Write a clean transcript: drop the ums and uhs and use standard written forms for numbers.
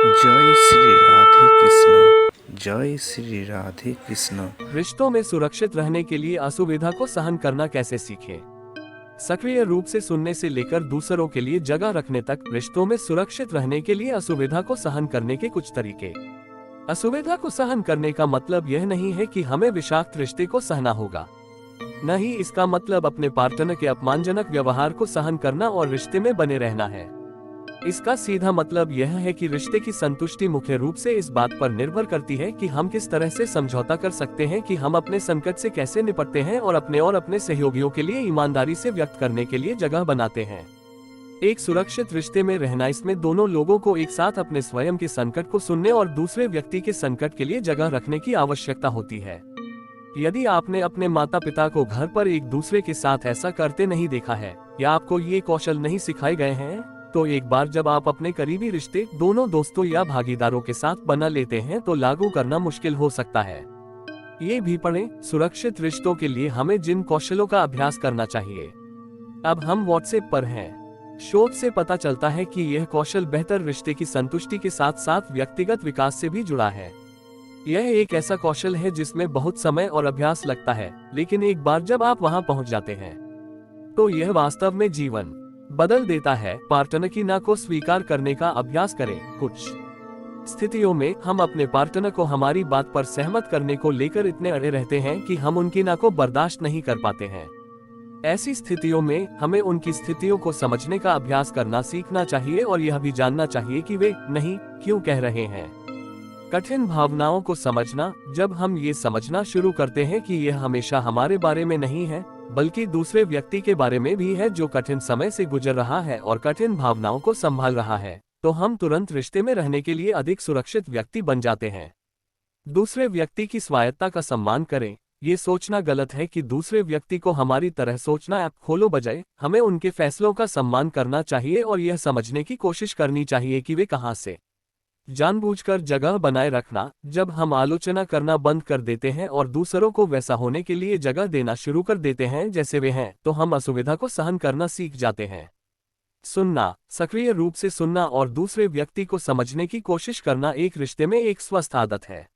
जय श्री राधे कृष्ण। जय श्री राधे कृष्ण। रिश्तों में सुरक्षित रहने के लिए असुविधा को सहन करना कैसे सीखें। सक्रिय रूप से सुनने से लेकर दूसरों के लिए जगह रखने तक, रिश्तों में सुरक्षित रहने के लिए असुविधा को सहन करने के कुछ तरीके। असुविधा को सहन करने का मतलब यह नहीं है कि हमें विषाक्त रिश्ते को सहना होगा। न ही इसका मतलब अपने पार्टनर के अपमानजनक व्यवहार को सहन करना और रिश्ते में बने रहना है। इसका सीधा मतलब यह है कि रिश्ते की संतुष्टि मुख्य रूप से इस बात पर निर्भर करती है कि हम किस तरह से समझौता कर सकते हैं, कि हम अपने संकट से कैसे निपटते हैं और अपने सहयोगियों के लिए ईमानदारी से व्यक्त करने के लिए जगह बनाते हैं। एक सुरक्षित रिश्ते में रहना, इसमें दोनों लोगों को एक साथ अपने स्वयं के संकट को सुनने और दूसरे व्यक्ति के संकट के लिए जगह रखने की आवश्यकता होती है। यदि आपने अपने माता पिता को घर पर एक दूसरे के साथ ऐसा करते नहीं देखा है, या आपको ये कौशल नहीं सिखाए गए हैं, तो एक बार जब आप अपने करीबी रिश्ते दोनों दोस्तों या भागीदारों के साथ बना लेते हैं तो लागू करना मुश्किल हो सकता है। ये भी पढ़ें, सुरक्षित रिश्तों के लिए हमें जिन कौशलों का अभ्यास करना चाहिए। अब हम व्हाट्सएप पर हैं। शोध से पता चलता है कि यह कौशल बेहतर रिश्ते की संतुष्टि के साथ साथ व्यक्तिगत विकास से भी जुड़ा है। यह एक ऐसा कौशल है जिसमें बहुत समय और अभ्यास लगता है, लेकिन एक बार जब आप वहां पहुंच जाते हैं तो यह वास्तव में जीवन बदल देता है। पार्टनर की ना को स्वीकार करने का अभ्यास करें। कुछ स्थितियों में हम अपने पार्टनर को हमारी बात पर सहमत करने को लेकर इतने अड़े रहते हैं कि हम उनकी ना को बर्दाश्त नहीं कर पाते हैं। ऐसी स्थितियों में हमें उनकी स्थितियों को समझने का अभ्यास करना सीखना चाहिए और यह भी जानना चाहिए कि वे नहीं क्यों कह रहे हैं। कठिन भावनाओं को समझना, जब हम ये समझना शुरू करते हैं कि यह हमेशा हमारे बारे में नहीं है, बल्कि दूसरे व्यक्ति के बारे में भी है जो कठिन समय से गुजर रहा है और कठिन भावनाओं को संभाल रहा है, तो हम तुरंत रिश्ते में रहने के लिए अधिक सुरक्षित व्यक्ति बन जाते हैं। दूसरे व्यक्ति की स्वायत्ता का सम्मान करें। ये सोचना गलत है कि दूसरे व्यक्ति को हमारी तरह सोचना ऐप खोलो, बजाय हमें उनके फैसलों का सम्मान करना चाहिए और यह समझने की कोशिश करनी चाहिए कि वे कहां से। जानबूझकर जगह बनाए रखना, जब हम आलोचना करना बंद कर देते हैं और दूसरों को वैसा होने के लिए जगह देना शुरू कर देते हैं जैसे वे हैं, तो हम असुविधा को सहन करना सीख जाते हैं। सुनना, सक्रिय रूप से सुनना और दूसरे व्यक्ति को समझने की कोशिश करना एक रिश्ते में एक स्वस्थ आदत है।